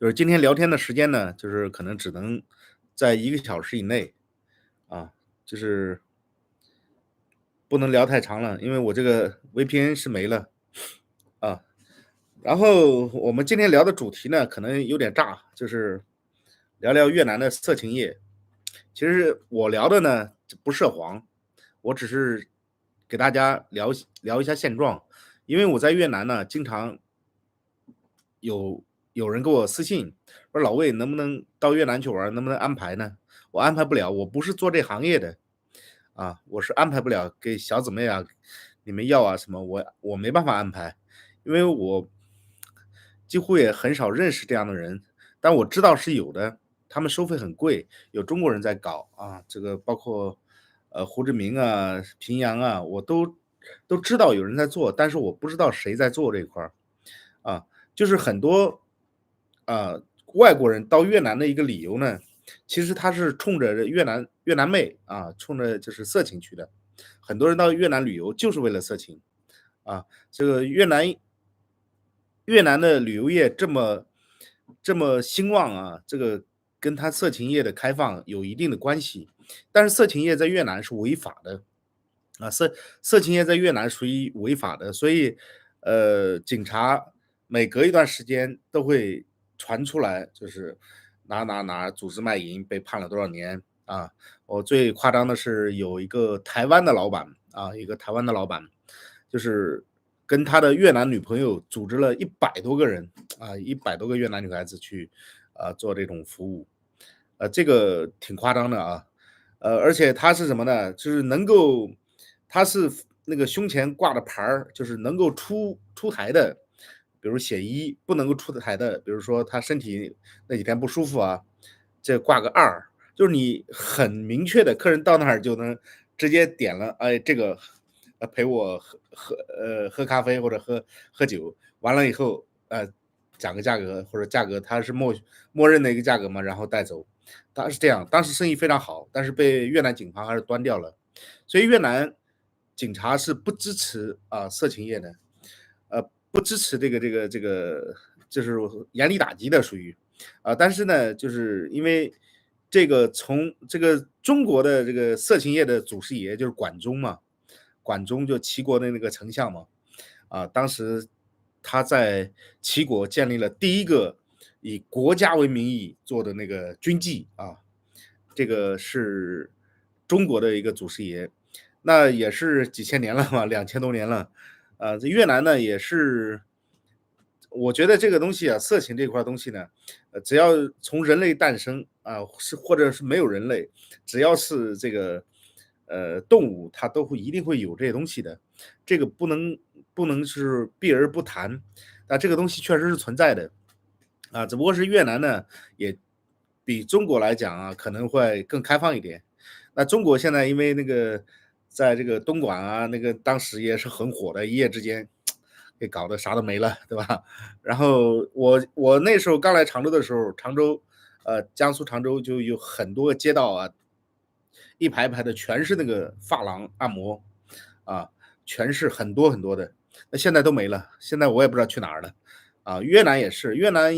就是今天聊天的时间呢，就是可能只能在1个小时以内，啊，就是不能聊太长了，因为我这个 VPN 是没了，啊。然后我们今天聊的主题呢，可能有点炸，就是聊聊越南的色情业。其实我聊的呢不涉黄，我只是给大家聊一下现状。因为我在越南呢，经常有有人给我私信说：“老魏能不能到越南去玩能不能安排呢？”我安排不了，我不是做这行业的，我是安排不了，给小姊妹啊，你们要啊什么，我没办法安排，因为我几乎也很少认识这样的人，但我知道是有的，他们收费很贵，有中国人在搞啊，这个包括胡志明啊、平阳啊，我都知道有人在做，但是我不知道谁在做这块儿啊，就是很多外国人到越南的一个理由呢，其实他是冲着越南妹啊，冲着就是色情去的，很多人到越南旅游就是为了色情啊，这个越南的旅游业这么兴旺啊，这个跟它色情业的开放有一定的关系。但是色情业在越南是违法的，啊，色情业在越南属于违法的，所以警察每隔一段时间都会传出来，就是哪组织卖淫被判了多少年啊。我最夸张的是有一个台湾的老板啊，一个台湾的老板，就是跟他的越南女朋友组织了100多个人啊100多个越南女孩子去做这种服务，这个挺夸张的啊。而且他是什么呢？就是他是那个胸前挂的牌儿，就是能够出台的，比如写一，不能够出台的，比如说他身体那几天不舒服啊，这挂个2，就是你很明确的，客人到那儿就能直接点了，哎，这个陪我喝咖啡或者喝酒，完了以后讲个价格或者价格他是默认的一个价格嘛，然后带走。他是这样，当时生意非常好，但是被越南警方还是端掉了。所以越南警察是不支持色情业的，不支持这个，就是严厉打击的属于但是呢，就是因为这个从这个中国的这个色情业的祖师爷就是管中嘛，管中就齐国的那个丞相嘛，当时他在齐国建立了第一个以国家为名义做的那个军纪这个是中国的一个祖师爷，那也是几千年了嘛2000多年了。这越南呢也是我觉得这个东西啊，色情这块东西呢，只要从人类诞生或者是没有人类，只要是这个动物，它都一定会有这些东西的，这个不能是避而不谈。这个东西确实是存在的只不过是越南呢，也比中国来讲可能会更开放一点。那中国现在因为那个在这个东莞那个当时也是很火的，一夜之间给搞得啥都没了，对吧？然后我那时候刚来常州的时候，江苏常州就有很多个街道一排排的全是那个发廊按摩啊，全是很多很多的，那现在都没了，现在我也不知道去哪儿了越南也是，越南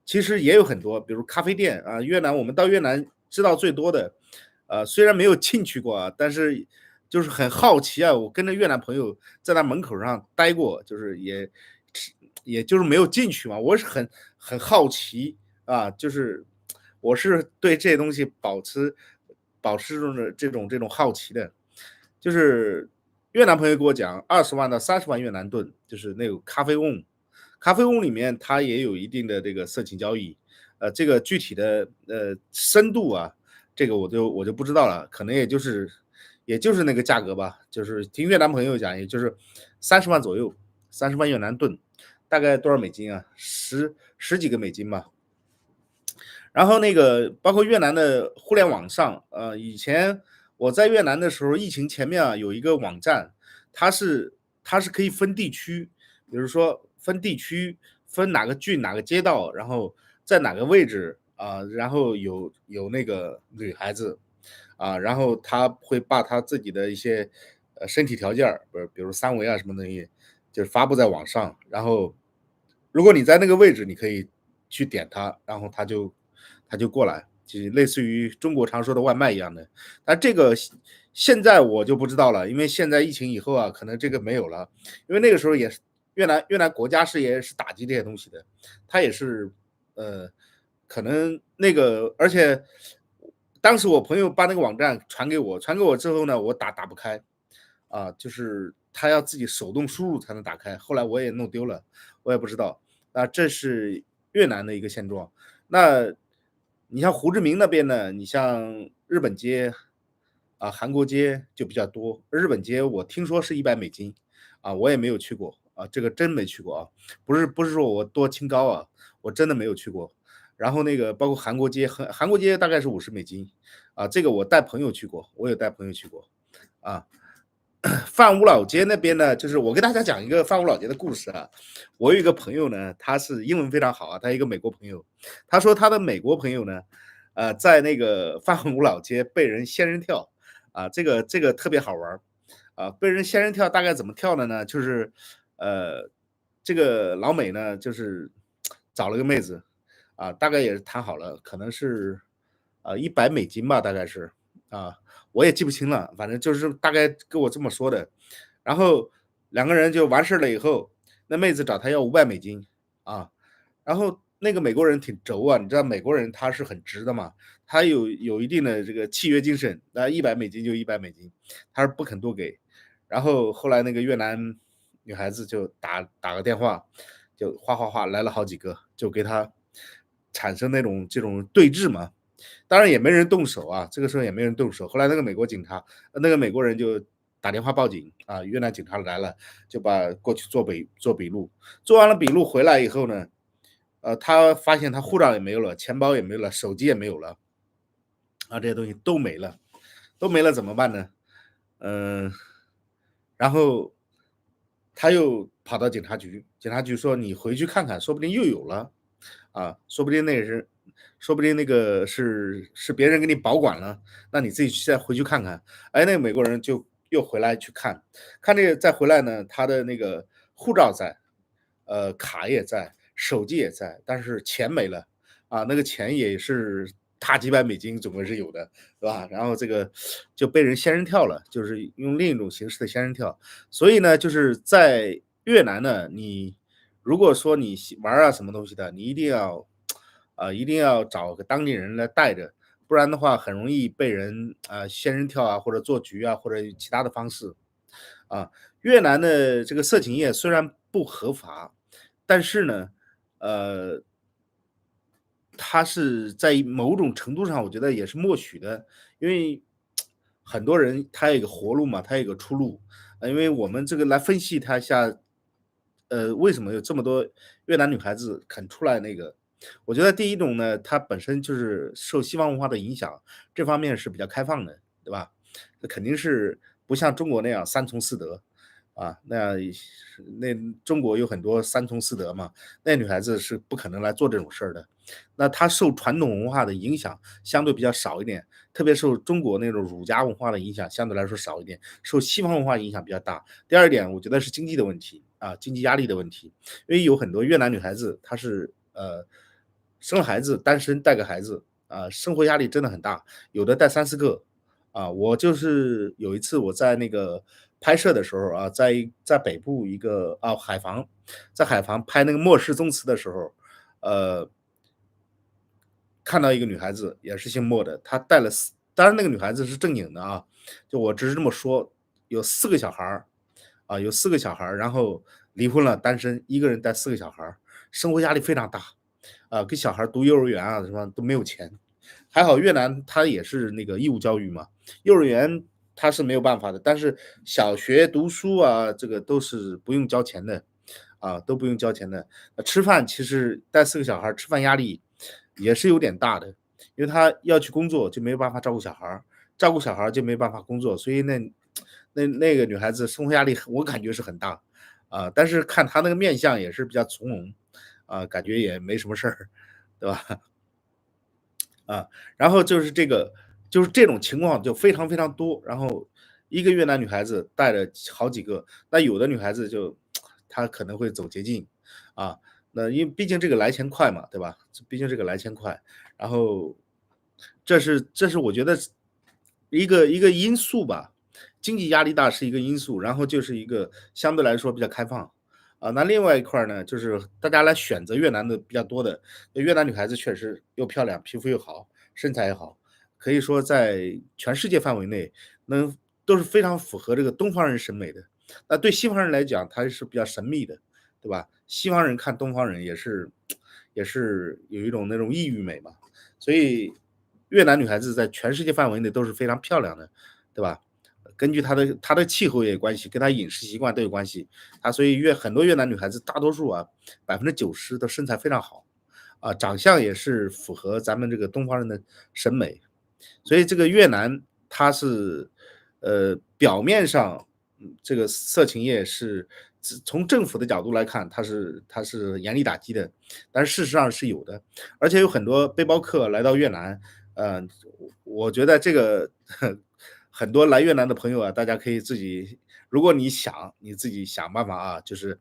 其实也有很多，比如咖啡店越南我们到越南知道最多的，虽然没有进去过但是就是很好奇我跟着越南朋友在那门口上待过，就是也就是没有进去嘛，我是很好奇就是我是对这些东西保持着这种好奇的，就是越南朋友跟我讲20万到30万越南盾，就是那个咖啡瓮，咖啡瓮里面它也有一定的这个色情交易，这个具体的深度这个我就不知道了，可能也就是那个价格吧，就是听越南朋友讲，也就是30万左右，30万越南盾，大概多少美金十几个美金吧。然后那个包括越南的互联网上，以前我在越南的时候，疫情前面有一个网站，它是可以分地区，比如说分地区，分哪个郡哪个街道，然后在哪个位置然后有那个女孩子然后他会把他自己的一些身体条件比如三维什么东西，就是发布在网上，然后如果你在那个位置，你可以去点它，然后它就过来，就类似于中国常说的外卖一样的。但这个现在我就不知道了，因为现在疫情以后啊，可能这个没有了，因为那个时候也是越南国家也是打击这些东西的，它也是呃，可能那个而且当时我朋友把那个网站传给我，传给我之后呢，我打不开，啊，就是他要自己手动输入才能打开，后来我也弄丢了，我也不知道。啊，这是越南的一个现状。那你像胡志明那边呢，你像日本街，啊，韩国街就比较多。日本街我听说是$100，啊，我也没有去过，啊，这个真没去过啊，不是说我多清高啊，我真的没有去过。然后那个包括韩国街，韩国街大概是$50，啊，这个我带朋友去过，我有带朋友去过，啊。范五老街那边呢，就是我跟大家讲一个范五老街的故事啊。我有一个朋友呢，他是英文非常好啊，他一个美国朋友，他说他的美国朋友呢，在那个范五老街被人仙人跳，啊，这个特别好玩儿，啊，被人仙人跳大概怎么跳的呢？就是，呃，这个老美呢，就是找了个妹子，啊，大概也是谈好了，可能是，$100吧，大概是，啊。我也记不清了，反正就是大概跟我这么说的。然后两个人就完事儿了以后，那妹子找他要$500，啊，然后那个美国人挺轴啊，你知道美国人他是很直的嘛，他有一定的这个契约精神，那$100就$100，他是不肯多给。然后后来那个越南女孩子就打个电话，就哗哗哗来了好几个，就给他产生这种对峙嘛。当然也没人动手啊，这个时候也没人动手。后来那个美国警察，那个美国人就打电话报警啊，越南警察来了，就把过去做笔录，做完了笔录回来以后呢，他发现他护照也没有了，钱包也没有了，手机也没有了，啊，这些东西都没了，都没了怎么办呢？嗯、然后他又跑到警察局，警察局说你回去看看，说不定又有了。啊，说不定那个是别人给你保管了，那你自己再回去看看。哎，那个美国人就又回来去看，看这个再回来呢，他的那个护照在，卡也在，手机也在，但是钱没了，啊，那个钱也是大几百美金总归是有的，对吧？然后这个就被人仙人跳了，就是用另一种形式的仙人跳。所以呢，就是在越南呢，你如果说你玩啊什么东西的，你一定要找个当地人来带着，不然的话很容易被人仙人跳啊，或者做局啊，或者其他的方式啊。越南的这个色情业虽然不合法，但是呢，呃，它是在某种程度上，我觉得也是默许的，因为很多人他有一个活路嘛，他有一个出路。因为我们这个来分析他一下，为什么有这么多越南女孩子肯出来那个？我觉得第一种呢，它本身就是受西方文化的影响，这方面是比较开放的，对吧？那肯定是不像中国那样三从四德，啊，那中国有很多三从四德嘛，那女孩子是不可能来做这种事儿的。那她受传统文化的影响相对比较少一点，特别受中国那种儒家文化的影响相对来说少一点，受西方文化影响比较大。第二点，我觉得是经济的问题啊，经济压力的问题，因为有很多越南女孩子她是生了孩子，单身带个孩子啊，生活压力真的很大，有的带3、4个啊。我就是有一次我在那个拍摄的时候啊，在北部一个海防，在海防拍那个《末世宗祠》的时候，呃，看到一个女孩子也是姓莫的，她带了当然那个女孩子是正经的啊，就我只是这么说，有4个小孩儿，啊，有4个小孩儿，然后离婚了，单身，一个人带4个小孩儿，生活压力非常大，啊，给小孩儿读幼儿园啊什么都没有钱。还好越南它也是那个义务教育嘛，幼儿园它是没有办法的，但是小学读书啊，这个都是不用交钱的，啊，都不用交钱的。吃饭其实带4个小孩儿吃饭压力也是有点大的，因为他要去工作，就没有办法照顾小孩儿，照顾小孩儿就没办法工作，所以那个女孩子生活压力我感觉是很大，啊，但是看她那个面相也是比较从容，啊，感觉也没什么事儿，对吧？啊，然后就是这种情况就非常非常多，然后一个越南女孩子带着好几个，那有的女孩子就她可能会走捷径，啊，那因为毕竟这个来钱快嘛，对吧？毕竟这个来钱快，然后这是我觉得一个因素吧，经济压力大是一个因素，然后就是一个相对来说比较开放。那另外一块儿呢，就是大家来选择越南的比较多的，越南女孩子确实又漂亮，皮肤又好，身材也好，可以说在全世界范围内都是非常符合这个东方人审美的。那对西方人来讲，它是比较神秘的，对吧？西方人看东方人也是有一种那种异域美嘛，所以越南女孩子在全世界范围内都是非常漂亮的，对吧？根据她的气候也有关系，跟她饮食习惯都有关系。所以很多越南女孩子大多数90%的身材非常好，长相也是符合咱们这个东方人的审美。所以这个越南它是，表面上，这个色情业是从政府的角度来看，它是严厉打击的，但是事实上是有的，而且有很多背包客来到越南，呃，我觉得这个很多来越南的朋友啊，大家可以自己，如果你自己想办法啊，就是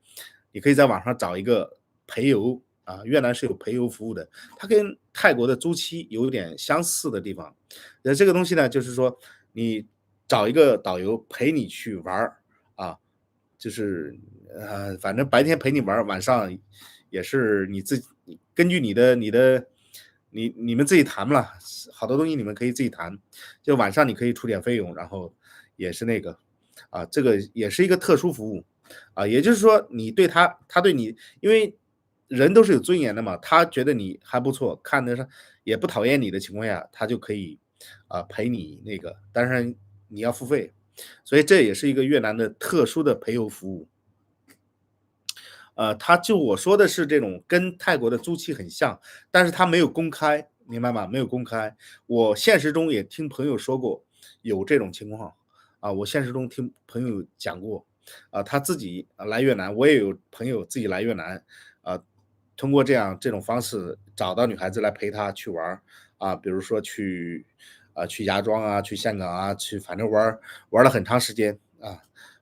你可以在网上找一个陪游啊，越南是有陪游服务的，它跟泰国的租期有点相似的地方。这个东西呢，就是说你找一个导游陪你去玩儿啊，就是反正白天陪你玩儿，晚上也是你自己根据你们自己谈了，好多东西你们可以自己谈，就晚上你可以出点费用，然后也是那个这个也是一个特殊服务也就是说你对他对你，因为人都是有尊严的嘛，他觉得你还不错，看得上也不讨厌你的情况下，他就可以陪你那个，当然你要付费，所以这也是一个越南的特殊的陪游服务。他就我说的是这种跟泰国的租期很像，但是他没有公开，明白吗？没有公开。我现实中也听朋友说过有这种情况，我现实中听朋友讲过，他自己来越南，我也有朋友自己来越南，通过这种方式找到女孩子来陪他去玩儿，比如说去芽庄去香港反正玩了很长时间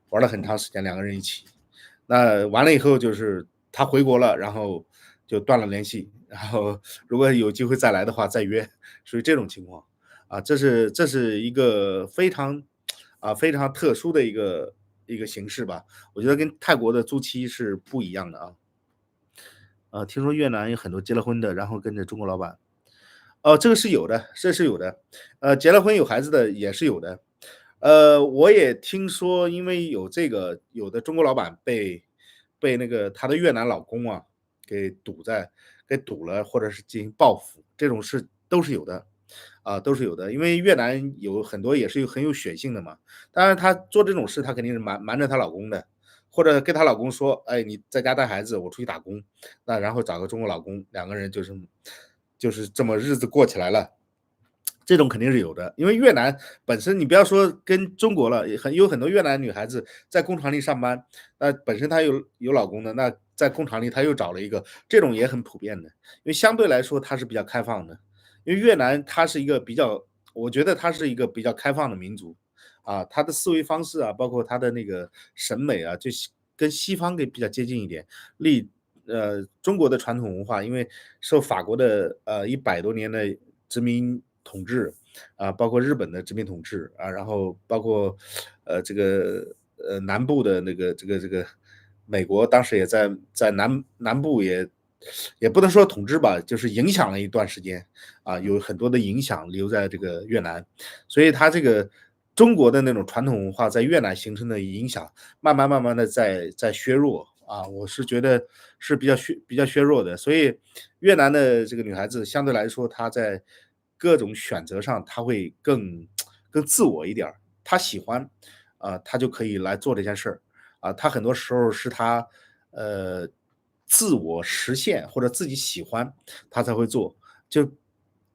玩了很长时间，两个人一起。那完了以后就是他回国了，然后就断了联系，然后如果有机会再来的话再约，属于这种情况。这是一个非常特殊的一个形式吧，我觉得跟泰国的租期是不一样的啊。听说越南有很多结了婚的，然后跟着中国老板。哦，这个是有的，这是有的。结了婚有孩子的也是有的。我也听说，因为有的中国老板被那个她的越南老公给堵了，或者是进行报复，这种事都是有的，都是有的。因为越南有很多也是很有血性的嘛，当然她做这种事，她肯定是瞒着她老公的，或者跟她老公说，哎，你在家带孩子，我出去打工，那然后找个中国老公，两个人就是这么日子过起来了。这种肯定是有的，因为越南本身你不要说跟中国了，有很多越南女孩子在工厂里上班，那本身她有老公的，那在工厂里她又找了一个，这种也很普遍的。因为相对来说它是比较开放的，因为越南它是一个比较，我觉得它是一个比较开放的民族，它的思维方式包括它的那个审美跟西方比较接近一点。中国的传统文化，因为受法国的100多年的殖民统治包括日本的殖民统治然后包括这个南部的这个美国当时也在南部也不能说统治吧，就是影响了一段时间有很多的影响留在这个越南，所以它这个中国的那种传统文化在越南形成的影响，慢慢的在削弱我是觉得是比较削弱的，所以越南的这个女孩子相对来说，她在各种选择上，她会更自我一点儿，她喜欢她就可以来做这件事儿她很多时候是她呃自我实现或者自己喜欢，她才会做，就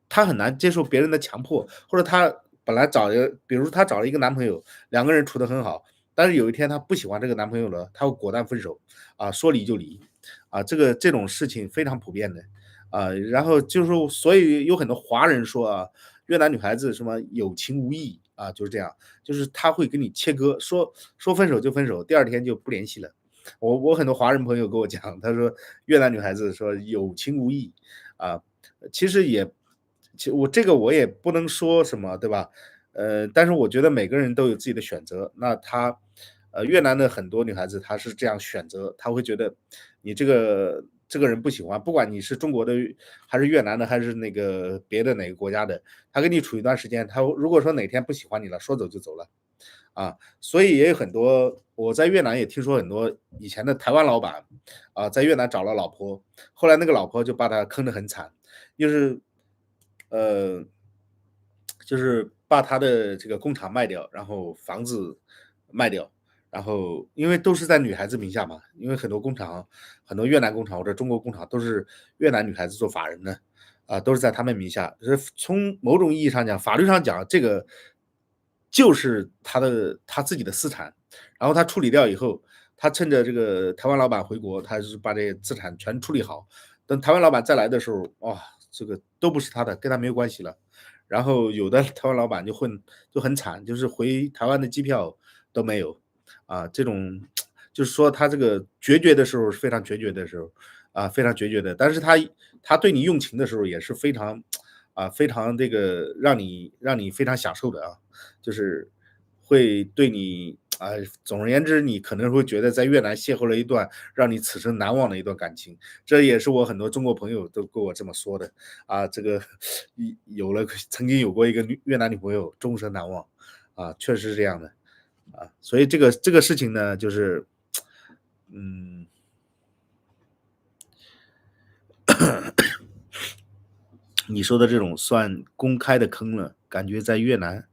她很难接受别人的强迫，或者她本来比如说她找了一个男朋友，两个人处得很好，但是有一天她不喜欢这个男朋友了，她会果断分手说离就离这种事情非常普遍的然后就是所以有很多华人说越南女孩子什么有情无义就是这样，就是她会跟你切割，说分手就分手，第二天就不联系了我很多华人朋友跟我讲，他说越南女孩子说有情无义啊，其实也，我这个我也不能说什么，对吧？但是我觉得每个人都有自己的选择。那越南的很多女孩子她是这样选择，她会觉得你这个人不喜欢，不管你是中国的还是越南的还是那个别的哪个国家的，他跟你处一段时间，他如果说哪天不喜欢你了，说走就走了。所以也有很多，我在越南也听说很多以前的台湾老板在越南找了老婆，后来那个老婆就把他坑得很惨，就是呃就是把他的这个工厂卖掉，然后房子卖掉，然后因为都是在女孩子名下嘛，因为很多工厂，很多越南工厂或者中国工厂都是越南女孩子做法人的，都是在他们名下。从某种意义上讲，法律上讲，这个就是他自己的私产，然后他处理掉以后，他趁着这个台湾老板回国，他是把这些资产全处理好，等台湾老板再来的时候，哇，这个都不是他的，跟他没有关系了。然后有的台湾老板就很惨，就是回台湾的机票都没有，这种就是说他这个决绝的时候是非常决绝的时候，非常决绝的，但是他对你用情的时候也是非常这个让你非常享受的啊，就是会对你总而言之，你可能会觉得在越南邂逅了一段让你此生难忘的一段感情，这也是我很多中国朋友都跟我这么说的这个曾经有过一个越南女朋友，终身难忘确实是这样的所以这个事情呢，就是嗯，你说的这种算公开的坑了，感觉在越南，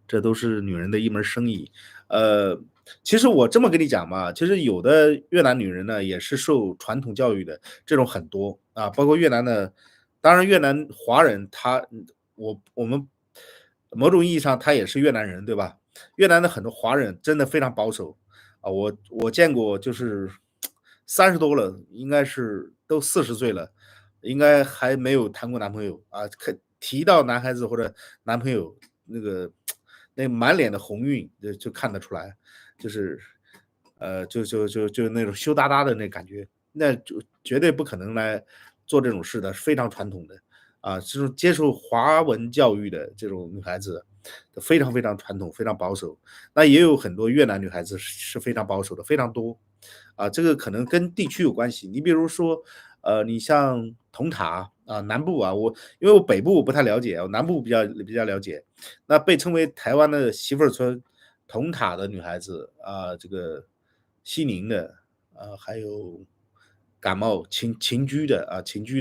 这都是女人的一门生意。呃，其实我这么跟你讲吧，其实有的越南女人呢，也是受传统教育的，这种很多包括越南的，当然越南华人我们某种意义上他也是越南人，对吧？越南的很多华人真的非常保守我见过就是30多了，应该是都40岁了，应该还没有谈过男朋友提到男孩子或者男朋友，那满脸的红晕，就看得出来，就是就那种羞答答的那感觉，那就绝对不可能来做这种事的，非常传统的这种接受华文教育的这种女孩子，非常非常传统，非常保守。那也有很多越南女孩子是非常保守的，非常多这个可能跟地区有关系。你比如说，你像铜塔南部因为我北部我不太了解，我南部比较了解。那被称为台湾的媳妇儿村，铜塔的女孩子这个西宁的还有感冒秦居的秦居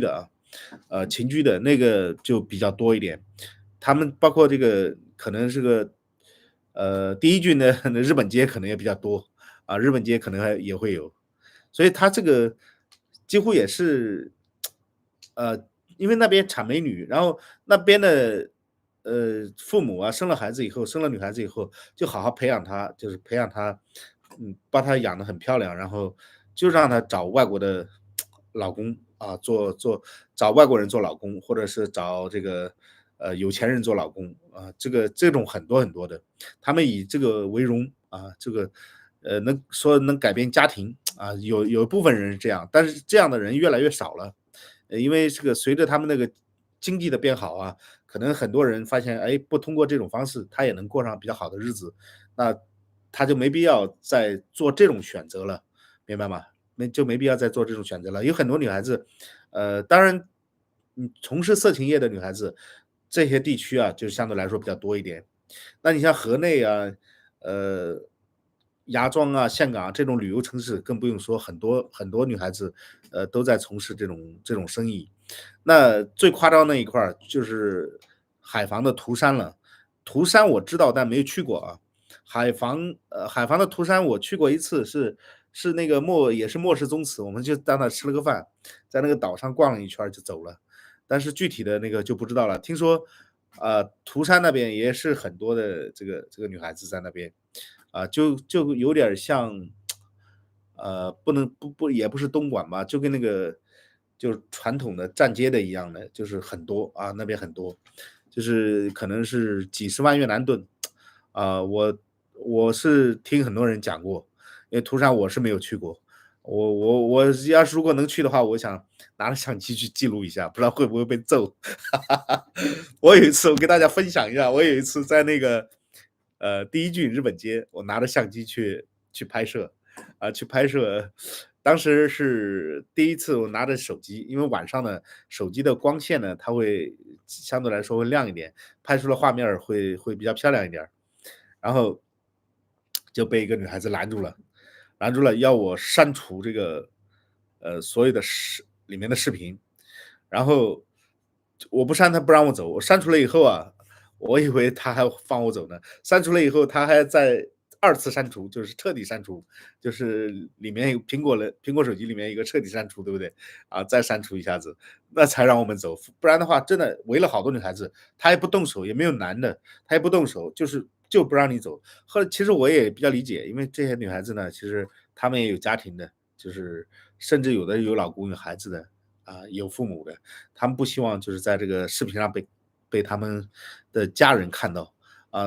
的那个就比较多一点。他们包括这个可能是个第一句呢，日本街可能也比较多日本街可能也会有，所以他这个几乎也是呃，因为那边产美女，然后那边的父母生了孩子以后，生了女孩子以后，就好好培养她，就是培养她，把她养得很漂亮，然后就让她找外国的老公找外国人做老公，或者是找这个有钱人做老公这种很多很多的，他们以这个为荣这个能改变家庭有一部分人是这样，但是这样的人越来越少了。因为这个随着他们那个经济的变好可能很多人发现，哎，不通过这种方式，他也能过上比较好的日子，那他就没必要再做这种选择了，明白吗？没必要再做这种选择了。有很多女孩子，当然，从事色情业的女孩子，这些地区就相对来说比较多一点。那你像河内呃，芽庄岘港这种旅游城市更不用说，很多很多女孩子，都在从事这种生意。那最夸张那一块儿就是海防的涂山了。涂山我知道，但没去过海防的涂山我去过一次，是那个也是末世宗祠，我们就在那吃了个饭，在那个岛上逛了一圈儿就走了。但是具体的那个就不知道了。听说，涂山那边也是很多的这个女孩子在那边，就有点儿像，不能也不是东莞吧，就跟那个就是传统的站街的一样的，就是很多那边很多，就是可能是几十万越南盾，我是听很多人讲过，因为涂山我是没有去过，我要是如果能去的话，我想拿着相机去记录一下，不知道会不会被揍。我有一次我跟大家分享一下，我有一次在那个第一郡日本街，我拿着相机去拍摄，去拍摄。当时是第一次我拿着手机，因为晚上呢，手机的光线呢，它会相对来说会亮一点，拍出的画面会比较漂亮一点。然后就被一个女孩子拦住了要我删除这个所有的里面的视频，然后我不删她不让我走，我删除了以后啊，我以为她还放我走呢，删除了以后她还在二次删除，就是彻底删除，就是里面有苹果手机里面有一个彻底删除，对不对？再删除一下子，那才让我们走，不然的话真的围了好多女孩子，她也不动手，也没有男的，她也不动手，就不让你走。其实我也比较理解，因为这些女孩子呢，其实她们也有家庭的，就是甚至有的有老公有孩子的有父母的，她们不希望就是在这个视频上被他们的家人看到。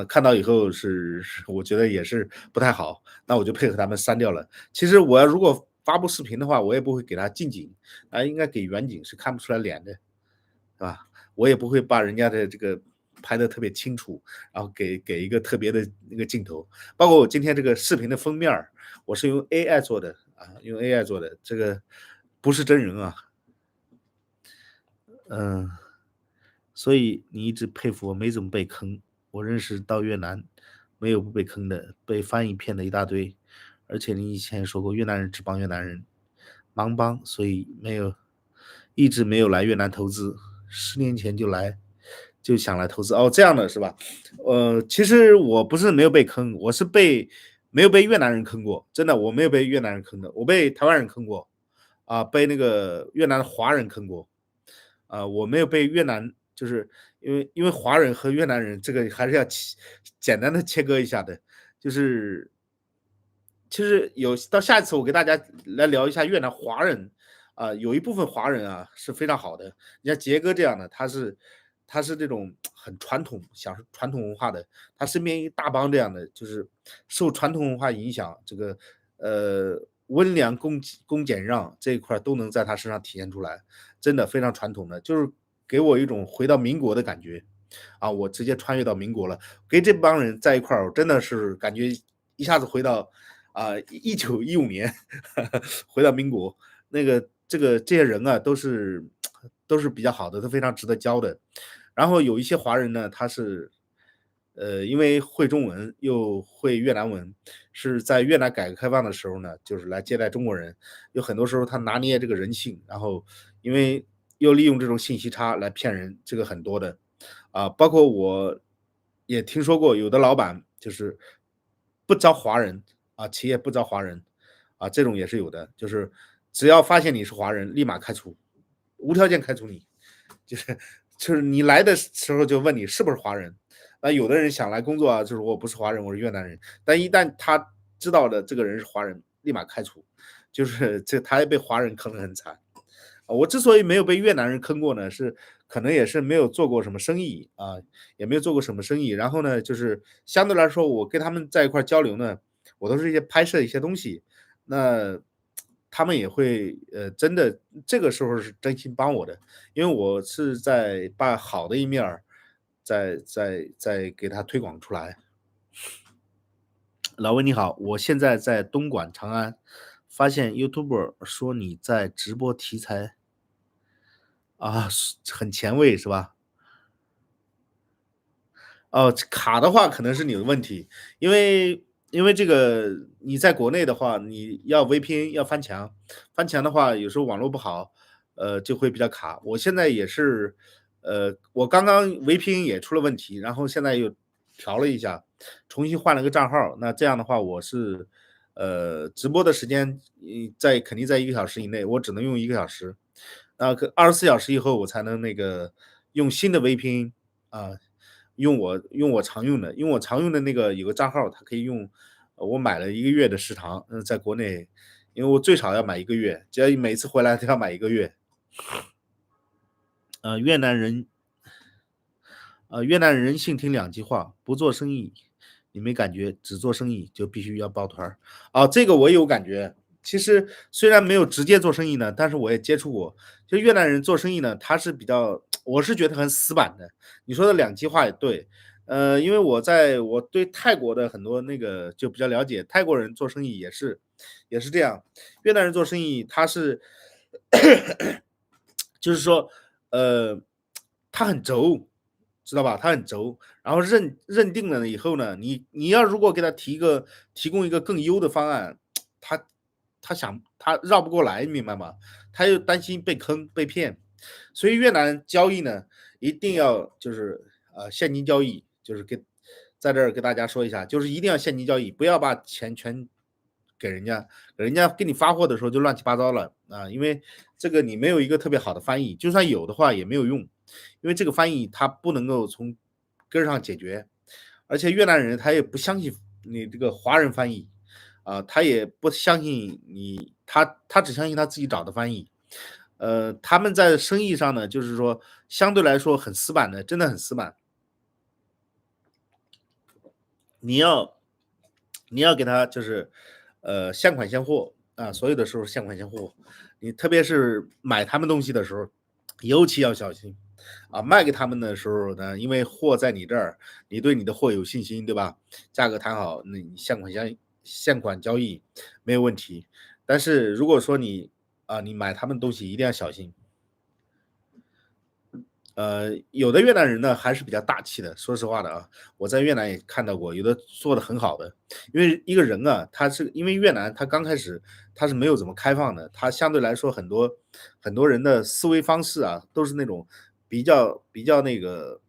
看到以后我觉得也是不太好，那我就配合他们删掉了。其实我要如果发布视频的话，我也不会给他近景，应该给远景，是看不出来脸的，是吧？我也不会把人家的这个拍的特别清楚，然后给一个特别的那个镜头。包括我今天这个视频的封面我是用 AI 做的用 AI 做的，这个不是真人啊。嗯，所以你一直佩服我没怎么被坑。我认识到越南，没有不被坑的，被翻译骗的一大堆。而且你以前也说过，越南人只帮越南人，盲帮，所以一直没有来越南投资。10年前就想来投资。哦，这样的是吧？其实我不是没有被坑，我是没有被越南人坑过，真的我没有被越南人坑的，我被台湾人坑过，被那个越南的华人坑过。我没有被越南就是因为华人和越南人这个还是要简单的切割一下的，就是其实到下一次我给大家来聊一下越南华人，有一部分华人是非常好的，你像杰哥这样的，他是这种很传统，享受传统文化的，他身边一大帮这样的，就是受传统文化影响，这个温良恭俭让这一块都能在他身上体现出来，真的非常传统的，就是给我一种回到民国的感觉。我直接穿越到民国了，跟这帮人在一块儿，我真的是感觉一下子回到1915年回到民国。这些人都是比较好的，都非常值得交的。然后有一些华人呢，他是因为会中文又会越南文，是在越南改革开放的时候呢，就是来接待中国人。有很多时候他拿捏这个人性，然后因为又利用这种信息差来骗人，这个很多的。包括我也听说过有的老板就是不招华人企业不招华人这种也是有的，就是只要发现你是华人，立马开除，无条件开除你，就是就是你来的时候就问你是不是华人。那有的人想来工作就是我不是华人，我是越南人，但一旦他知道的这个人是华人，立马开除，就是他也被华人坑得很惨。我之所以没有被越南人坑过呢，是可能也是没有做过什么生意也没有做过什么生意。然后呢，就是相对来说，我跟他们在一块交流呢，我都是一些拍摄一些东西，那他们也会真的这个时候是真心帮我的，因为我是在把好的一面儿再给他推广出来。老魏你好，我现在在东莞长安，发现 YouTuber 说你在直播题材很前卫是吧？哦，卡的话可能是你的问题，因为这个你在国内的话，你要 VPN 要翻墙，翻墙的话有时候网络不好，就会比较卡。我现在也是，我刚刚 VPN 也出了问题，然后现在又调了一下，重新换了个账号。那这样的话，我是，直播的时间，肯定在1个小时以内，我只能用1个小时。24小时以后我才能那个用新的 VPN 啊，用我常用的，我常用的那个有个账号，它可以用，我买了1个月的时长，在国内，因为我最少要买1个月，只要每次回来都要买1个月。呃，越南人越南人性挺两极化，不做生意你没感觉，只做生意就必须要抱团儿。这个我有感觉，其实虽然没有直接做生意呢，但是我也接触过。就越南人做生意呢，他是比较我是觉得很死板的。你说的两极化也对，因为我对泰国的很多那个就比较了解，泰国人做生意也是这样。越南人做生意他是就是说，呃，他很轴，知道吧？他很轴，然后认定了以后呢，你要如果给他提供一个更优的方案，他他绕不过来，你明白吗？他又担心被坑被骗，所以越南交易呢，一定要就是现金交易，就是在这儿跟大家说一下，就是一定要现金交易，不要把钱全给人家，人家给你发货的时候就乱七八糟了啊，因为这个你没有一个特别好的翻译，就算有的话也没有用，因为这个翻译它不能够从根儿上解决，而且越南人他也不相信你这个华人翻译，他也不相信你，他只相信他自己找的翻译。他们在生意上呢，就是说相对来说很死板的，真的很死板。你要你要给他就是现款现货啊，所有的时候现款现货。你特别是买他们东西的时候，尤其要小心啊。卖给他们的时候呢，因为货在你这儿，你对你的货有信心，对吧？价格谈好，那你现款交易没有问题。但是如果说你买他们东西一定要小心。有的越南人呢还是比较大气的，说实话的啊，我在越南也看到过，有的做的很好的。因为一个人啊，他是因为越南他刚开始他是没有怎么开放的，他相对来说很多人的思维方式啊，都是那种比较那个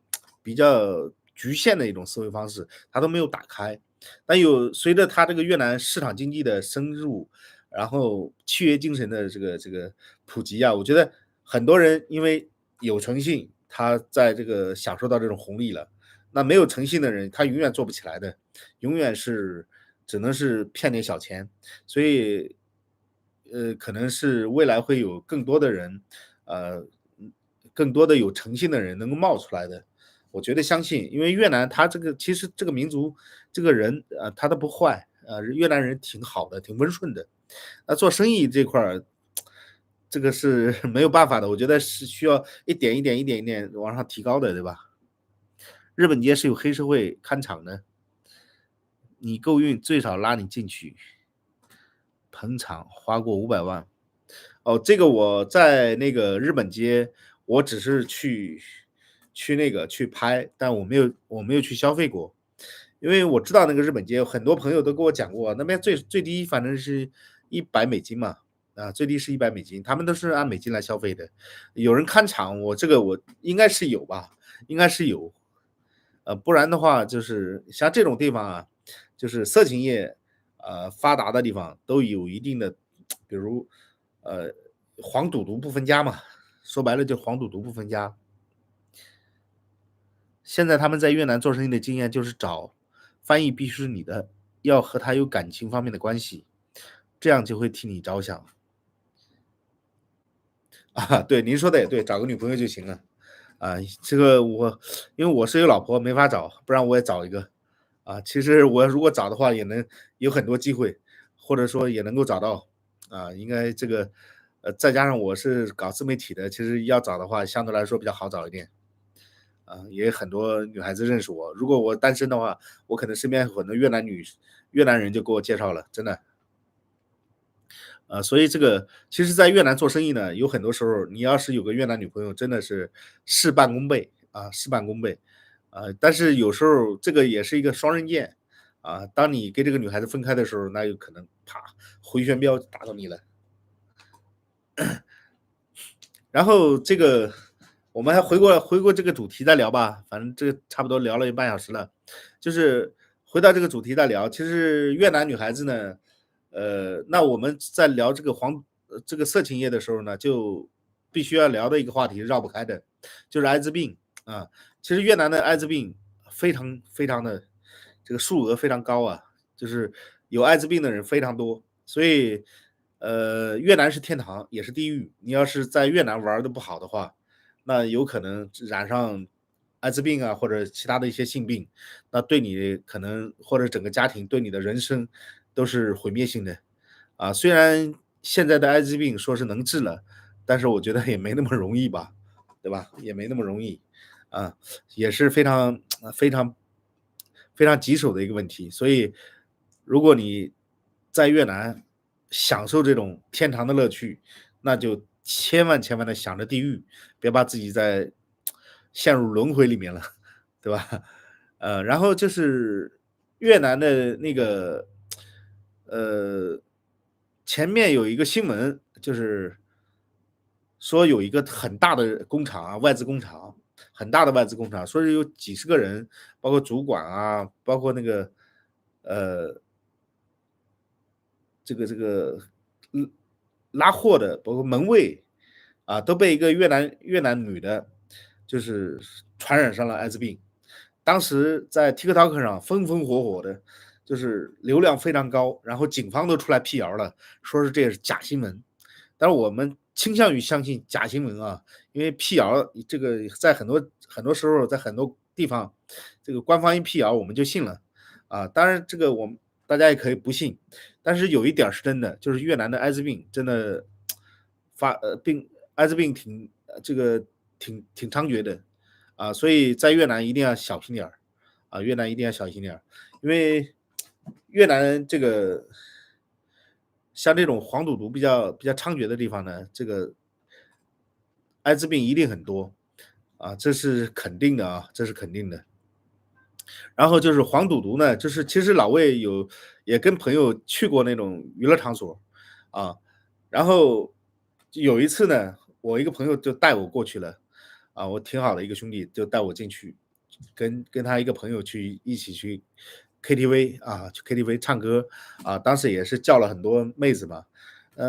比较局限的一种思维方式，他都没有打开。但随着他这个越南市场经济的深入，然后契约精神的这个普及啊，我觉得很多人因为有诚信，他在这个享受到这种红利了。那没有诚信的人，他永远做不起来的，永远是只能是骗点小钱。所以，可能是未来会有更多的人，呃，更多的有诚信的人能够冒出来的。我觉得相信，因为越南他这个其实这个民族这个人，他都不坏，越南人挺好的，挺温顺的。那做生意这块儿，这个是没有办法的，我觉得是需要一点一点往上提高的，对吧？日本街是有黑社会看场的，你够运最少拉你进去，捧场花过500万。哦，这个我在那个日本街，我只是去那个去拍，但我没有去消费过。因为我知道那个日本街，很多朋友都跟我讲过，那边最低反正是$100嘛，最低是$100，他们都是按美金来消费的。有人看场，我应该是有吧，应该是有。不然的话就是像这种地方啊，就是色情业，发达的地方都有一定的，比如，呃，黄赌毒不分家嘛，说白了就黄赌毒不分家。现在他们在越南做生意的经验就是找翻译必须是你的，要和他有感情方面的关系，这样就会替你着想。啊，对，您说的也对，找个女朋友就行了。这个因为我是有老婆，没法找，不然我也找一个。其实我如果找的话，也能有很多机会，或者说也能够找到。应该这个，再加上我是搞自媒体的，其实要找的话，相对来说比较好找一点。也很多女孩子认识我。如果我单身的话，我可能身边很多越南人就给我介绍了，真的。所以这个其实在越南做生意呢，有很多时候你要是有个越南女朋友，真的是事半功倍啊，事半功倍。但是有时候这个也是一个双刃剑当你跟这个女孩子分开的时候，那有可能啪回旋镖打到你了。然后这个我们还回过这个主题再聊吧，反正这个差不多聊了1个半小时了，就是回到这个主题再聊。其实越南女孩子呢，那我们在聊这个色情业的时候呢，就必须要聊的一个话题绕不开的，就是艾滋病啊。其实越南的艾滋病非常非常的这个数额非常高啊，就是有艾滋病的人非常多，所以越南是天堂，也是地狱。你要是在越南玩的不好的话，那有可能染上艾滋病或者其他的一些性病，那对你可能或者整个家庭对你的人生都是毁灭性的。虽然现在的艾滋病说是能治了，但是我觉得也没那么容易吧，对吧？也没那么容易，啊，也是非常棘手的一个问题。所以，如果你在越南享受这种天堂的乐趣，那就千万千万的想着地狱，别把自己陷入轮回里面了，对吧？然后就是越南的那个，呃，前面有一个新闻，就是说有一个很大的工厂啊，外资工厂，很大的外资工厂，说是有几十个人，包括主管啊，包括那个，呃，这个，嗯，拉货的，包括门卫，都被一个越南女的，就是传染上了艾滋病。当时在 TikTok 上风风火火的，就是流量非常高，然后警方都出来辟谣了，说是这是假新闻。但是我们倾向于相信假新闻啊，因为辟谣这个在很多时候，在很多地方，这个官方一辟谣我们就信了当然这个大家也可以不信，但是有一点是真的，就是越南的艾滋病真的艾滋病这个挺猖獗的所以在越南一定要小心点儿越南一定要小心点儿，因为越南这个像这种黄赌毒比较猖獗的地方呢，这个艾滋病一定很多这是肯定的这是肯定的。然后就是黄赌毒呢，就是其实老魏也跟朋友去过那种娱乐场所啊，然后有一次呢，我一个朋友就带我过去了我挺好的一个兄弟就带我进去，跟他一个朋友一起去 KTV 去 KTV 唱歌当时也是叫了很多妹子嘛，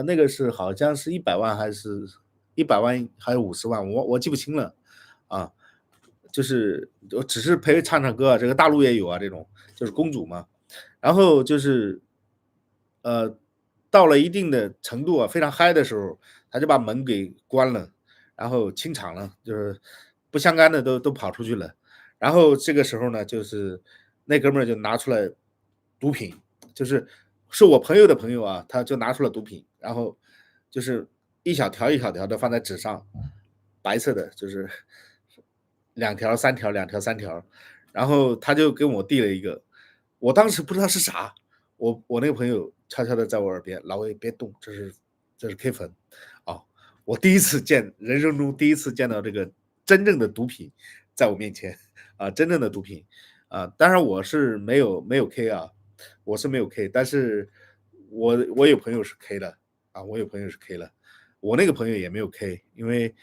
那个是好像是100万还是100万还是50万，我记不清了啊。就是我只是陪唱唱歌这个大陆也有这种，就是公主嘛。然后就是，呃，到了一定的程度非常嗨的时候，他就把门给关了，然后清场了，就是不相干的都跑出去了。然后这个时候呢，就是那哥们儿就拿出来毒品，是我朋友的朋友他就拿出了毒品，然后就是一小条一小条的放在纸上，白色的，就是2条、3条、2条、3条，然后他就跟我递了一个，我当时不知道是啥，我那个朋友悄悄的在我耳边，老魏别动，这是 K 粉啊，我人生中第一次见到这个真正的毒品在我面前真正的毒品当然我是没有 K 我是没有 K，但是我有朋友是 K 的我有朋友是 K 了，我那个朋友也没有 K，因为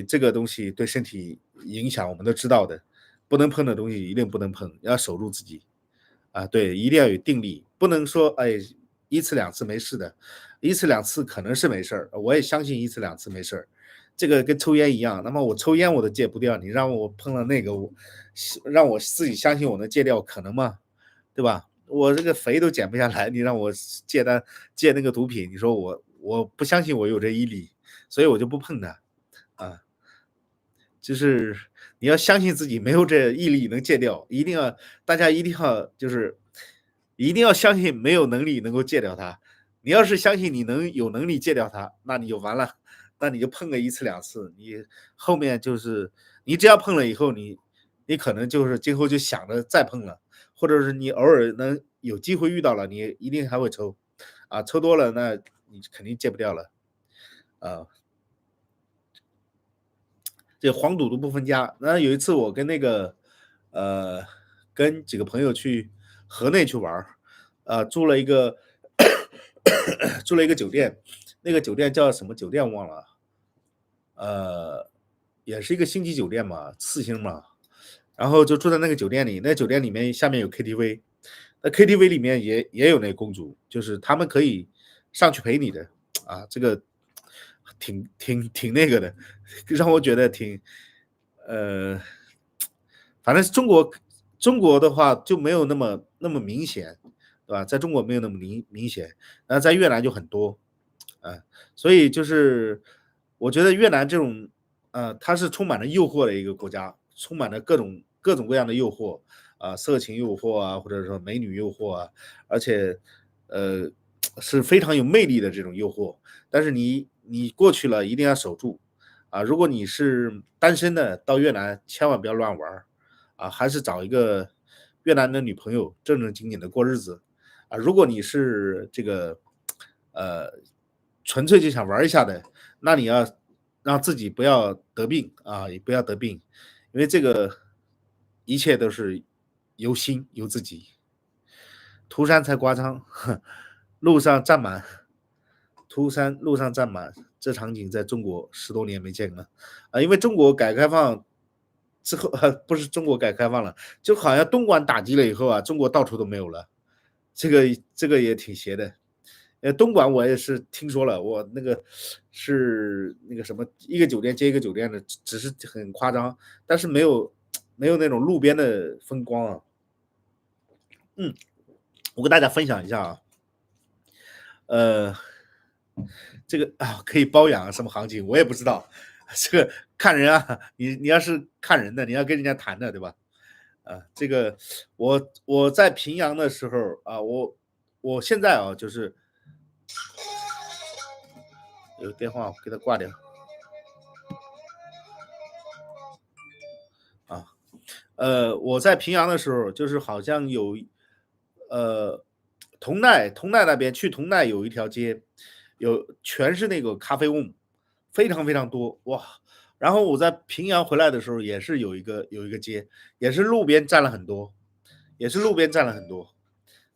这个东西对身体影响我们都知道的，不能碰的东西一定不能碰，要守住自己对，一定要有定力，不能说一次两次没事的，一次两次可能是没事儿，我也相信一次两次没事儿，这个跟抽烟一样，那么我抽烟我都戒不掉，你让我碰了那个，让我自己相信我能戒掉，可能吗？对吧？我这个肥都减不下来，你让我戒那个毒品，你说我不相信我有这毅力，所以我就不碰它啊。就是你要相信自己没有这毅力能戒掉，大家一定要相信没有能力能够戒掉它。你要是相信你有能力戒掉它，那你就完了，那你就碰个一次两次，你后面就是你只要碰了以后，你可能就是今后就想着再碰了，或者是你偶尔能有机会遇到了，你一定还会抽抽多了那你肯定戒不掉了啊。这黄赌毒不分家。那有一次我跟几个朋友去河内去玩住了一个住了一个酒店，那个酒店叫什么酒店忘了，也是一个星级酒店嘛，4星嘛。然后就住在那个酒店里，那酒店里面下面有 KTV，那 KTV 里面也有那公主，就是他们可以上去陪你的这个挺那个的，让我觉得呃，反正中国的话就没有那么明显，对吧？在中国没有那么明显，在越南就很多，啊，所以就是我觉得越南这种，它是充满了诱惑的一个国家，充满了各种各样的诱惑色情诱惑或者说美女诱惑而且，是非常有魅力的这种诱惑，但是你过去了一定要守住啊！如果你是单身的，到越南千万不要乱玩儿啊，还是找一个越南的女朋友，正正经经的过日子啊！如果你是这个呃纯粹就想玩一下的，那你要让自己不要得病啊，也不要得病，因为这个一切都是由心由自己。涂山才夸张，路上站满，涂山路上站满，这场景在中国10多年没见了啊！因为中国改革开放之后，不是中国改革开放了，就好像东莞打击了以后啊，中国到处都没有了，这个也挺邪的。东莞我也是听说了，我那个是那个什么，一个酒店接一个酒店的，只是很夸张，但是没有那种路边的风光啊。嗯，我跟大家分享一下啊，呃，这个啊可以包养什么行情我也不知道，这个看人啊，你要是看人的，你要跟人家谈的，对吧？啊，这个我在平阳的时候啊，我现在啊就是有电话，我给他挂掉啊。我在平阳的时候，就是好像有，呃，同奈那边去同奈有一条街，全是那个咖啡瓮，非常非常多哇。然后我在平阳回来的时候，也是有一个街，也是路边站了很多，也是路边站了很多。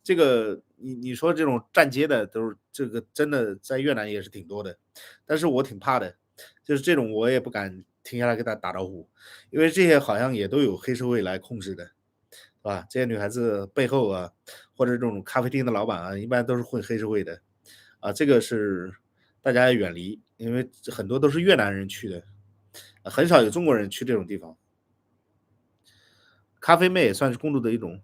这个你说这种站街的都是这个真的在越南也是挺多的，但是我挺怕的，就是这种我也不敢停下来跟他打招呼，因为这些好像也都有黑社会来控制的，是吧？这些女孩子背后啊，或者这种咖啡厅的老板啊，一般都是混黑社会的，啊，这个是大家要远离，因为很多都是越南人去的，很少有中国人去这种地方。咖啡妹也算是公主的一种。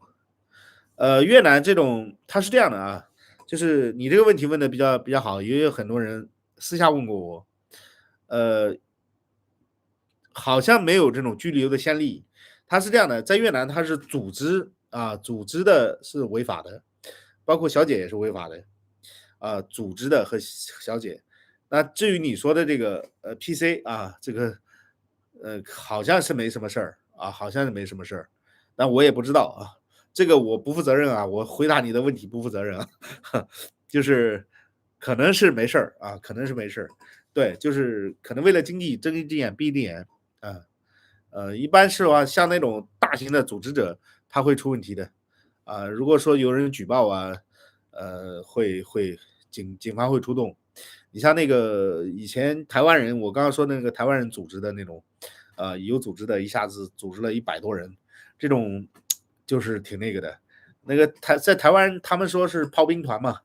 越南这种它是这样的啊，就是你这个问题问的比较好，也有很多人私下问过我，呃，好像没有这种拘留的先例。它是这样的，在越南它是组织的是违法的，包括小姐也是违法的，啊，组织的和小姐。那至于你说的这个PC 啊，这个好像是没什么事儿啊，好像是没什么事儿，但我也不知道啊，这个我不负责任啊，我回答你的问题不负责任啊，就是可能是没事儿啊，可能是没事儿，对，就是可能为了经济睁一只眼闭一只眼啊，一般是话像那种大型的组织者，他会出问题的啊，如果说有人举报啊，会警方会出动。你像那个以前台湾人，我刚刚说那个台湾人组织的那种，有组织的，一下子组织了100多人，这种就是挺那个的。那个在台湾，他们说是炮兵团嘛，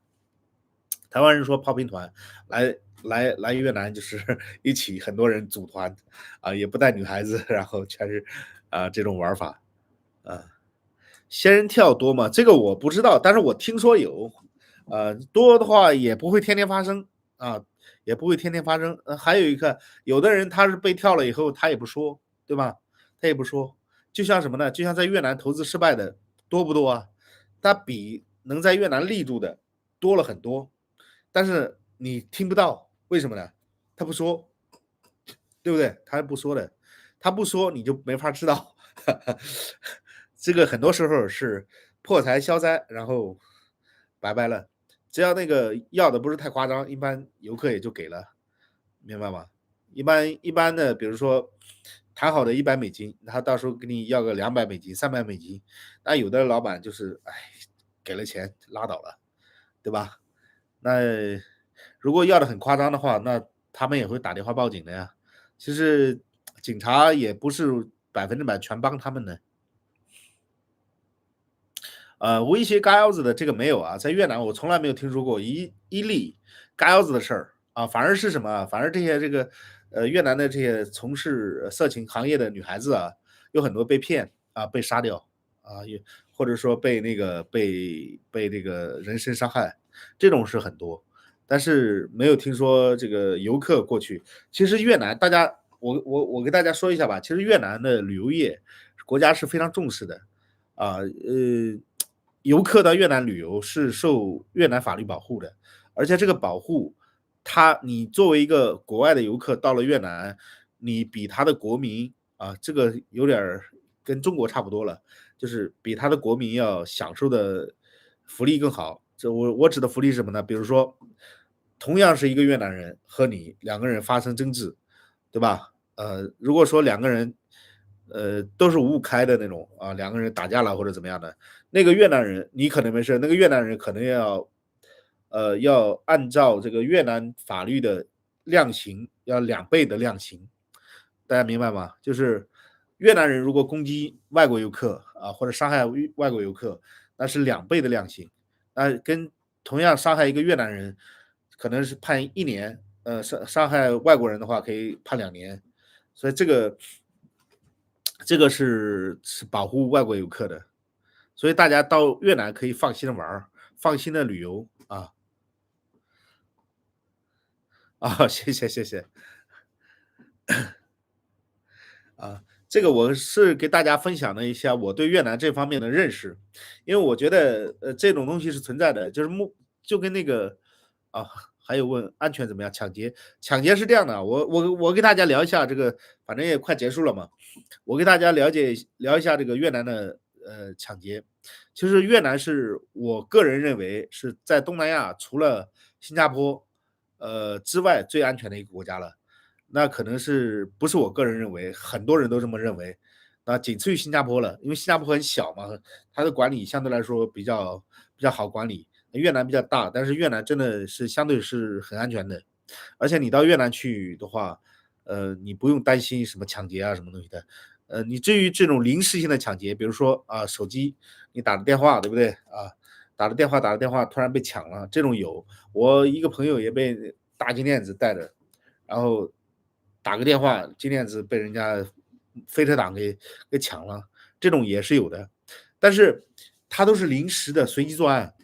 台湾人说炮兵团来越南就是一起很多人组团，啊，也不带女孩子，然后全是这种玩法，啊。仙人跳多吗？这个我不知道，但是我听说有，多的话也不会天天发生啊，也不会天天发生。还有一个，有的人他是被跳了以后，他也不说，对吧？他也不说，就像什么呢？就像在越南投资失败的多不多啊？他比能在越南立住的多了很多，但是你听不到，为什么呢？他不说，对不对？他不说的，他不说你就没法知道。这个很多时候是破财消灾，然后拜拜了。只要那个要的不是太夸张，一般游客也就给了，明白吗？一般的，比如说谈好的$100，他到时候给你要个$200、$300，那有的老板就是哎给了钱拉倒了，对吧？那如果要的很夸张的话，那他们也会打电话报警的呀。其实警察也不是100%全帮他们的。威胁嘎腰子的这个没有啊，在越南我从来没有听说过一例嘎腰子的事儿啊，反而是什么啊？反而这些这个越南的这些从事色情行业的女孩子啊，有很多被骗啊，被杀掉啊，也或者说被那个被这个人身伤害，这种是很多，但是没有听说这个游客过去。其实越南大家，我给大家说一下吧，其实越南的旅游业国家是非常重视的啊，游客到越南旅游是受越南法律保护的，而且这个保护，你作为一个国外的游客到了越南，你比他的国民啊，这个有点儿跟中国差不多了，就是比他的国民要享受的福利更好。这我指的福利是什么呢？比如说，同样是一个越南人和你两个人发生争执，对吧？如果说两个人，都是五五开的那种啊，两个人打架了或者怎么样的，那个越南人你可能没事，那个越南人可能要按照这个越南法律的量刑，要2倍的量刑，大家明白吗？就是越南人如果攻击外国游客啊，或者伤害外国游客，那是2倍的量刑。那跟同样伤害一个越南人，可能是判1年，伤害外国人的话可以判2年，所以这个是保护外国游客的，所以大家到越南可以放心的玩放心的旅游啊。啊，谢谢谢谢。啊，这个我是给大家分享了一下我对越南这方面的认识，因为我觉得这种东西是存在的，就跟那个啊，还有问安全怎么样？抢劫是这样的，我给大家聊一下这个，反正也快结束了嘛，我给大家聊一下这个越南的抢劫。其实越南是我个人认为是在东南亚除了新加坡之外最安全的一个国家了。那可能不是我个人认为，很多人都这么认为，那仅次于新加坡了，因为新加坡很小嘛，它的管理相对来说比较好管理。越南比较大，但是越南真的是相对是很安全的，而且你到越南去的话，你不用担心什么抢劫啊什么东西的。你至于这种临时性的抢劫，比如说啊手机你打个电话，对不对啊？打了电话突然被抢了，这种有。我一个朋友也被大金链子带着，然后打个电话，金链子被人家飞车党给抢了，这种也是有的。但是他都是临时的随机作案，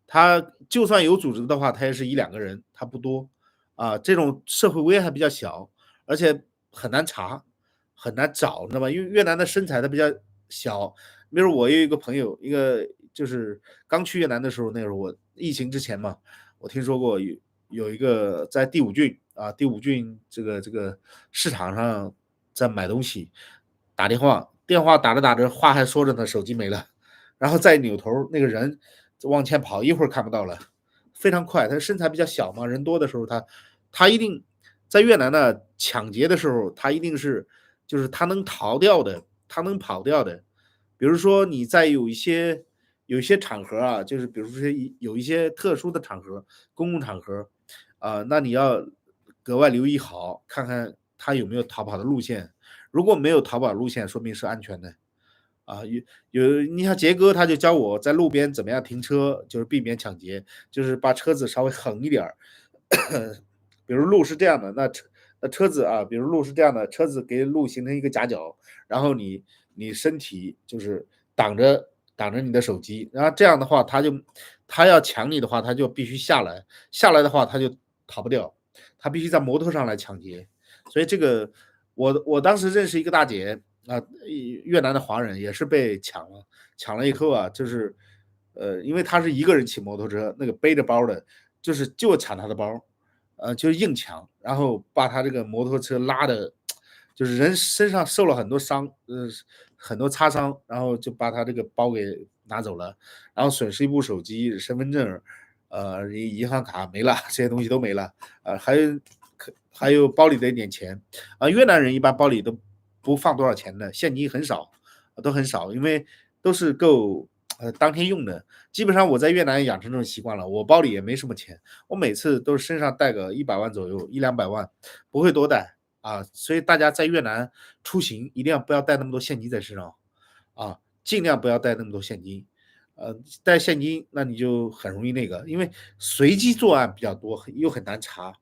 他就算有组织的话，他也是一两个人，他不多啊。这种社会危害比较小，而且很难查，很难找，你知道吗？因为越南的身材它比较小。比如我有一个朋友，一个就是刚去越南的时候，那时候我疫情之前嘛，我听说过有一个在第五郡啊，第五郡这个市场上在买东西，打电话打着打着话还说着呢，手机没了，然后再扭头那个人往前跑，一会儿看不到了，非常快。他身材比较小嘛，人多的时候他一定在越南呢抢劫的时候，他一定是就是他能逃掉的，他能跑掉的。比如说你在有一些场合啊，就是比如说有一些特殊的场合，公共场合，啊，那你要格外留意好，看看他有没有逃跑的路线。如果没有逃跑路线，说明是安全的。啊，你像杰哥他就教我在路边怎么样停车，就是避免抢劫，就是把车子稍微横一点儿。比如路是这样的，那车子啊，比如路是这样的，车子给路形成一个夹角，然后你身体就是挡着你的手机，然后这样的话，他要抢你的话，他就必须下来，下来的话他就逃不掉，他必须在摩托上来抢劫。所以这个我当时认识一个大姐啊，越南的华人也是被抢了，抢了以后啊，就是因为他是一个人骑摩托车，那个背着包的，就抢他的包，就是硬抢，然后把他这个摩托车拉的，就是人身上受了很多伤，很多擦伤，然后就把他这个包给拿走了，然后损失一部手机、身份证，银行卡没了，这些东西都没了，还有包里的一点钱，越南人一般包里都不放多少钱的，现金很少，都很少，因为都是够当天用的。基本上我在越南养成这种习惯了，我包里也没什么钱，我每次都是身上带个100万左右，一两百万，不会多带啊。所以大家在越南出行一定要不要带那么多现金在身上啊，尽量不要带那么多现金。带现金那你就很容易那个，因为随机作案比较多，又很难查。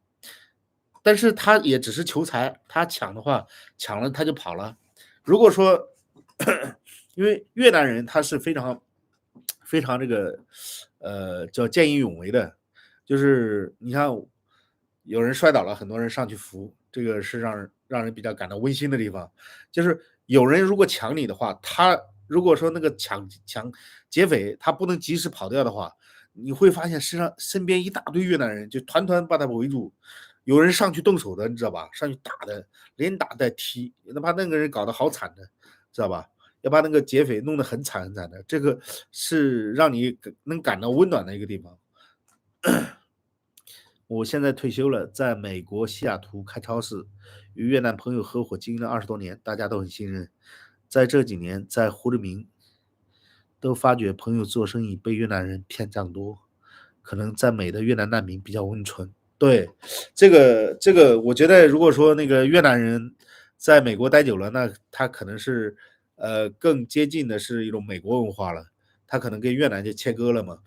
但是他也只是求财，他抢的话，抢了他就跑了。如果说，因为越南人他是非常这个，叫见义勇为的，就是你看有人摔倒了，很多人上去扶，这个是让人比较感到温馨的地方。就是有人如果抢你的话，他如果说那个劫匪他不能及时跑掉的话，你会发现身边一大堆越南人就团团把他围住，有人上去动手的，你知道吧？上去打的，连打带踢，那把那个人搞得好惨的，知道吧？要把那个劫匪弄得很惨很惨的，这个是让你能感到温暖的一个地方。我现在退休了，在美国西雅图开超市，与越南朋友合伙经营了20多年，大家都很信任。在这几年，在胡志明都发觉朋友做生意被越南人骗账多，可能在美的越南难民比较温存。对，这个，我觉得如果说那个越南人在美国待久了，那他可能是更接近的是一种美国文化了，他可能跟越南就切割了嘛。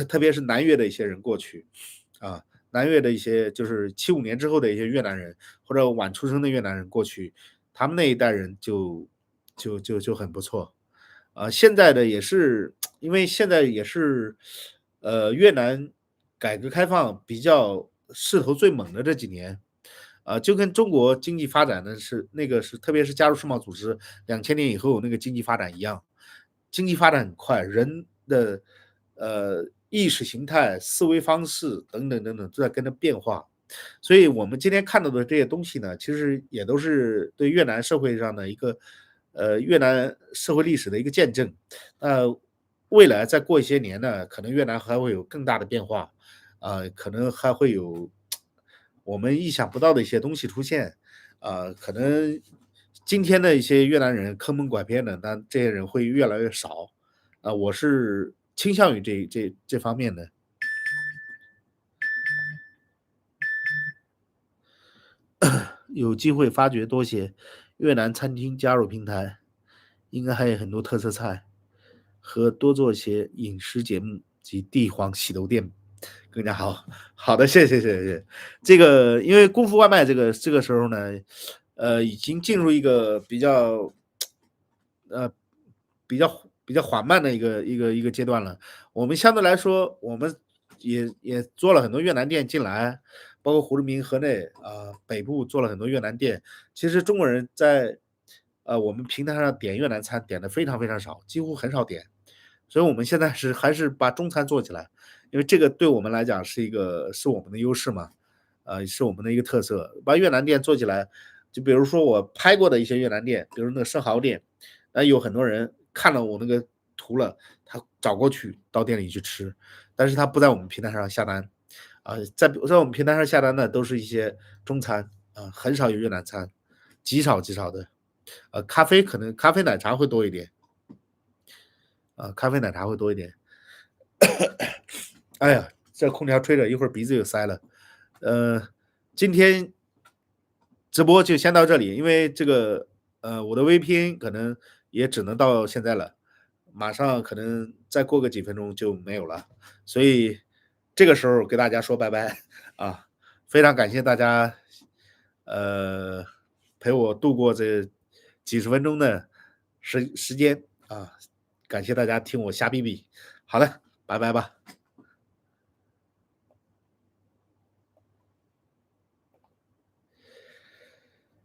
特别是南越的一些人过去啊，南越的一些就是75年之后的一些越南人或者晚出生的越南人过去，他们那一代人就很不错。现在的也是因为现在也是，越南改革开放比较势头最猛的这几年，就跟中国经济发展的是特别是加入世贸组织2000年以后那个经济发展一样，经济发展很快，人的意识形态、思维方式等等等等都在跟着变化。所以我们今天看到的这些东西呢，其实也都是对越南社会上的一个越南社会历史的一个见证。未来再过一些年呢，可能越南还会有更大的变化，可能还会有我们意想不到的一些东西出现，可能今天的一些越南人坑蒙拐骗的，但这些人会越来越少，我是倾向于这方面的。有机会发掘多些越南餐厅加入平台，应该还有很多特色菜，和多做些饮食节目及地黄洗头店更加好。好的，谢谢。这个因为功夫外卖这个时候呢，已经进入一个呃比较缓慢的一个阶段了。我们相对来说，我们也做了很多越南店进来，包括胡志明、河内北部做了很多越南店。其实中国人在我们平台上点越南餐点的非常非常少，几乎很少点。所以我们现在还是把中餐做起来，因为这个对我们来讲是我们的优势嘛，是我们的一个特色。把越南店做起来，就比如说我拍过的一些越南店，比如那个生蚝店，有很多人看了我那个图了，他找过去到店里去吃，但是他不在我们平台上下单，在我们平台上下单的都是一些中餐，很少有越南餐，极少极少的，咖啡可能咖啡奶茶会多一点，咖啡奶茶会多一点。哎呀，这空调吹着，一会儿鼻子又塞了。呃，今天直播就先到这里，因为这个我的 VPN 可能也只能到现在了，马上可能再过个几分钟就没有了，所以这个时候给大家说拜拜啊！非常感谢大家，呃，陪我度过这几十分钟的时间啊！感谢大家听我瞎逼逼。好的，拜拜吧。